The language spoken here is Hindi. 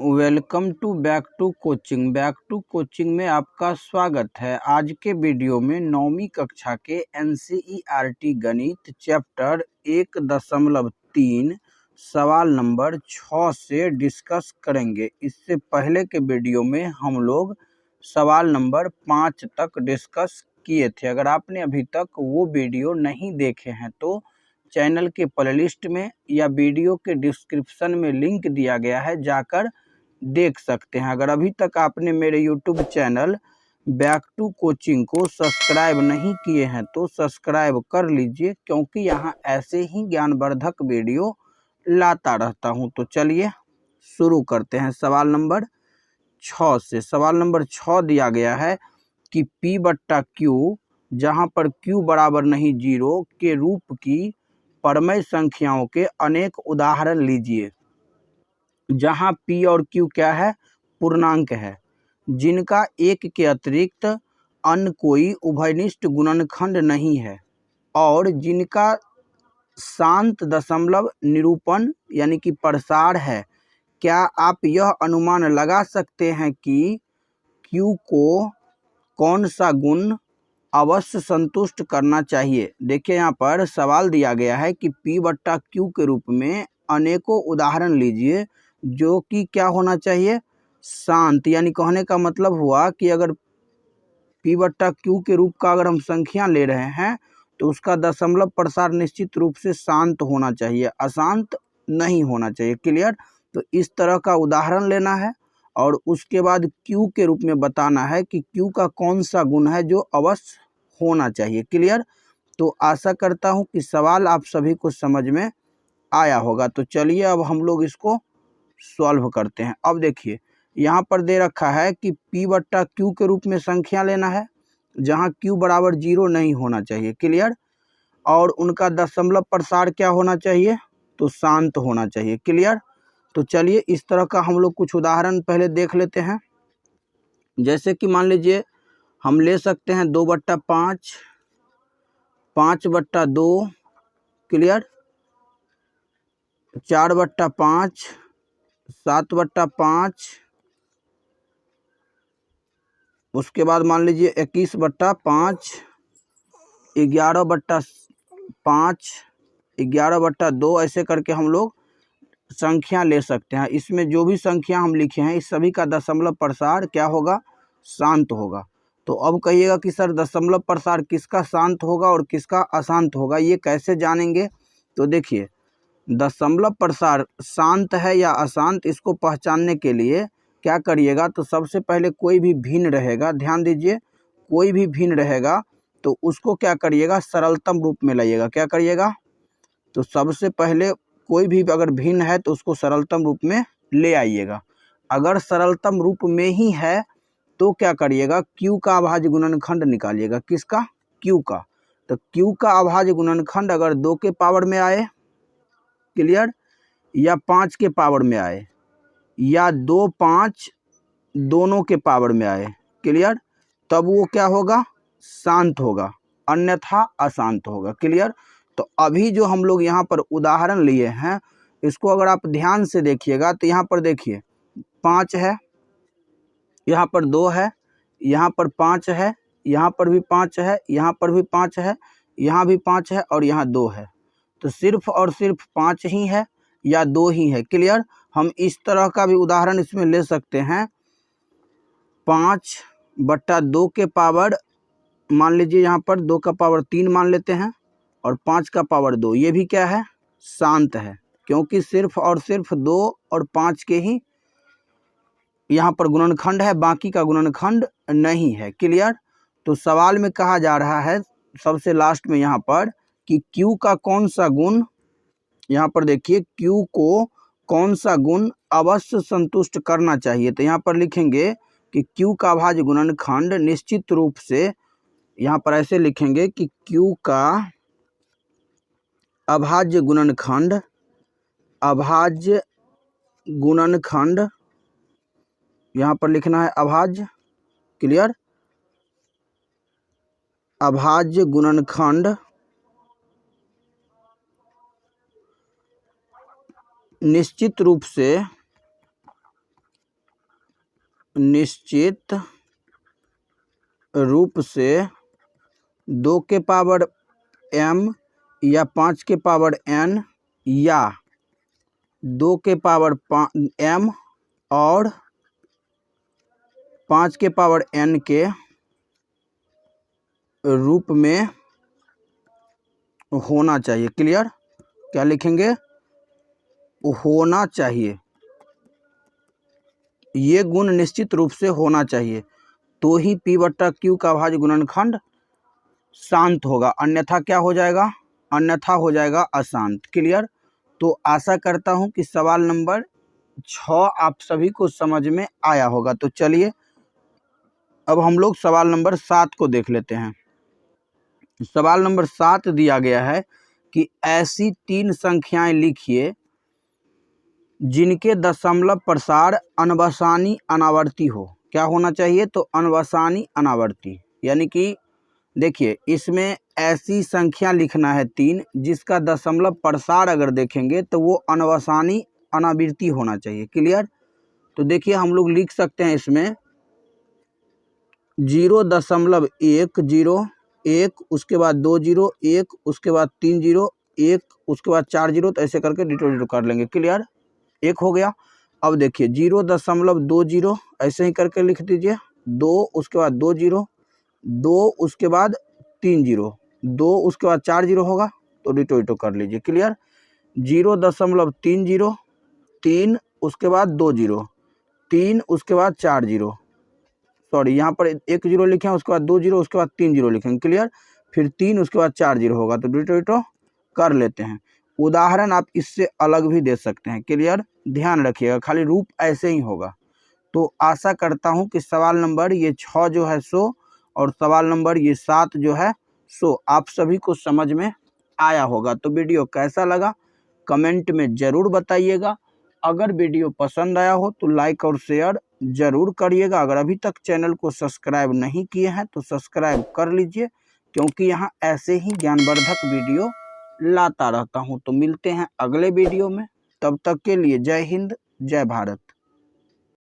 Welcome to back to coaching में आपका स्वागत है। आज के वीडियो में 9वीं कक्षा के NCERT गणित चैप्टर 1.3 सवाल नंबर 6 से डिस्कस करेंगे। इससे पहले के वीडियो में हम लोग सवाल नंबर 5 तक डिस्कस किए थे। अगर आपने अभी तक वो वीडियो नहीं देखे हैं तो चैनल के प्लेलिस्ट में या वीडियो के डिस्क्रिप्शन में लिंक दिया गया है, जाकर देख सकते हैं। अगर अभी तक आपने मेरे YouTube channel back to coaching को सब्सक्राइब नहीं किए हैं तो सब्सक्राइब कर लीजिए, क्योंकि यहाँ ऐसे ही ज्ञानवर्धक वीडियो लाता रहता हूँ। तो चलिए शुरू करते हैं सवाल नंबर 6 से। सवाल नंबर 6 दिया गया है कि P/Q, जहाँ पर Q बराबर नहीं 0 के रूप की परमेय संख्याओं के अनेक उदाहरण लीजिए। जहाँ P और Q क्या है? पूर्णांक है, जिनका एक के अतिरिक्त अन्य कोई उभयनिष्ठ गुणनखंड नहीं है और जिनका शांत दशमलव निरूपण यानी कि प्रसार है। क्या आप यह अनुमान लगा सकते हैं कि Q को कौन सा गुण अवश्य संतुष्ट करना चाहिए? देखिए, यहाँ पर सवाल दिया गया है कि P/Q के रूप में अनेकों उदाहरण लीजिए जो कि क्या होना चाहिए? शांत। यानी कहने का मतलब हुआ कि अगर P/Q के रूप का अगर हम संख्या ले रहे हैं तो उसका दशमलव प्रसार निश्चित रूप से शांत होना चाहिए, अशांत नहीं होना चाहिए। क्लियर? तो इस तरह का उदाहरण लेना है और उसके बाद Q के रूप में बताना है कि Q का कौन सा गुण है जो अवश्य होना चाहिए। क्लियर? तो आशा करता हूं कि सवाल आप सभी को समझ में आया होगा। तो चलिए अब हम लोग इसको सॉल्व करते हैं। अब देखिए, यहाँ पर दे रखा है कि P/Q के रूप में संख्या लेना है जहाँ Q बराबर 0 नहीं होना चाहिए। क्लियर? और उनका दशमलव प्रसार क्या होना चाहिए? तो शांत होना चाहिए। क्लियर? तो चलिए इस तरह का हम लोग कुछ उदाहरण पहले देख लेते हैं। जैसे कि मान लीजिए हम ले सकते हैं 2/5, 5/2, क्लियर, 4/5, 7/5, उसके बाद मान लीजिए 21/5, 11/5, 11/2, ऐसे करके हम लोग संख्या ले सकते हैं। इसमें जो भी संख्या हम लिखे हैं इस सभी का दशमलव प्रसार क्या होगा? शांत होगा। तो अब कहिएगा कि सर दशमलव प्रसार किसका शांत होगा और किसका अशांत होगा, ये कैसे जानेंगे? तो देखिए, दशमलव प्रसार शांत है या अशांत, इसको पहचानने के लिए क्या करिएगा, तो सबसे पहले कोई भी भिन्न रहेगा, ध्यान दीजिए, कोई भी भिन्न रहेगा तो उसको क्या करिएगा? सरलतम रूप में लाइएगा। क्या करिएगा? तो सबसे पहले कोई भी अगर भिन्न है तो उसको सरलतम रूप में ले आइएगा। अगर सरलतम रूप में ही है तो क्या करिएगा? Q का अभाज्य गुणनखंड निकालिएगा। किसका? Q का। तो Q का अभाज्य गुणनखंड अगर 2 के पावर में आए, क्लियर, या 5 के पावर में आए, या 2, 5 दोनों के पावर में आए, क्लियर, तब वो क्या होगा? शांत होगा, अन्यथा अशांत होगा। क्लियर? तो अभी जो हम लोग यहाँ पर उदाहरण लिए हैं इसको अगर आप ध्यान से देखिएगा तो यहाँ पर देखिए 5 है, यहाँ पर 2 है, यहाँ पर 5 है, यहाँ पर भी 5 है, यहाँ पर भी 5 है, यहाँ भी 5 है और यहाँ 2 है। तो सिर्फ और सिर्फ 5 ही है या 2 ही है। क्लियर? हम इस तरह का भी उदाहरण इसमें ले सकते हैं। 5/2 के पावर मान लीजिए यहाँ पर 2 का पावर 3 मान लेते हैं और 5 का पावर 2, ये भी क्या है? शांत है, क्योंकि सिर्फ और सिर्फ 2 और 5 के ही यहाँ पर गुणनखंड है, बाकी का गुणनखंड नहीं है। क्लियर? तो सवाल में कहा जा रहा है सबसे लास्ट में यहाँ पर कि Q का कौन सा गुण, यहाँ पर देखिए, Q को कौन सा गुण अवश्य संतुष्ट करना चाहिए। तो यहाँ पर लिखेंगे कि Q का अभाज्य गुणनखंड निश्चित रूप से, यहाँ पर ऐसे लिखेंगे कि Q का अभाज्य गुणनखंड, अभाज्य गुणनखंड, यहाँ पर लिखना है अभाज्य, क्लियर, अभाज्य गुणनखंड निश्चित रूप से निश्चित रूप से 2 के पावर m या 5 के पावर n या 2 के पावर m और 5 के पावर n के रूप में होना चाहिए। क्लियर? क्या लिखेंगे? होना चाहिए। ये गुण निश्चित रूप से होना चाहिए, तो ही P/Q का अभाज्य गुणनखंड शांत होगा, अन्यथा क्या हो जाएगा? अन्यथा हो जाएगा अशांत। क्लियर? तो आशा करता हूं कि सवाल नंबर 6 आप सभी को समझ में आया होगा। तो चलिए अब हम लोग सवाल नंबर 7 को देख लेते हैं। सवाल नंबर 7 दिया गया है कि ऐसी 3 संख्याएं लिखिए जिनके दशमलव प्रसार अनवसानी अनावर्ती हो। क्या होना चाहिए? तो अनवसानी अनावर्ती, यानी कि देखिए इसमें ऐसी संख्या लिखना है 3 जिसका दशमलव प्रसार अगर देखेंगे तो वो अनवसानी अनावर्ती होना चाहिए। क्लियर? तो देखिए हम लोग लिख सकते हैं इसमें 0.101, उसके बाद 2 0, 1, उसके बाद 3 0, 1, उसके बाद 4 0, तो ऐसे करके डिटो कर लेंगे। क्लियर? 1 हो गया। अब देखिए 0.20 ऐसे ही करके लिख दीजिए, 2 उसके बाद 2 0, 2 उसके बाद 3 0, 2 उसके बाद 4 0 होगा, तो डिटो कर लीजिए। क्लियर? 0.30, 3 उसके बाद 2 0, 3 उसके बाद 4 0, सॉरी यहाँ पर 1 0 लिखे हैं, उसके बाद 2 0, उसके बाद 3 0 लिखेंगे। क्लियर? फिर 3 उसके बाद 4 0 होगा, तो डिटो कर लेते हैं। उदाहरण आप इससे अलग भी दे सकते हैं। क्लियर? ध्यान रखिएगा, खाली रूप ऐसे ही होगा। तो आशा करता हूं कि सवाल नंबर ये 6 जो है सो और सवाल नंबर ये 7 जो है सो आप सभी को समझ में आया होगा। तो वीडियो कैसा लगा कमेंट में ज़रूर बताइएगा। अगर वीडियो पसंद आया हो तो लाइक और शेयर ज़रूर करिएगा। अगर अभी तक चैनल को सब्सक्राइब नहीं किए हैं तो सब्सक्राइब कर लीजिए, क्योंकि यहाँ ऐसे ही ज्ञानवर्धक वीडियो लाता रहता हूँ। तो मिलते हैं अगले वीडियो में, तब तक के लिए जय हिंद, जय भारत।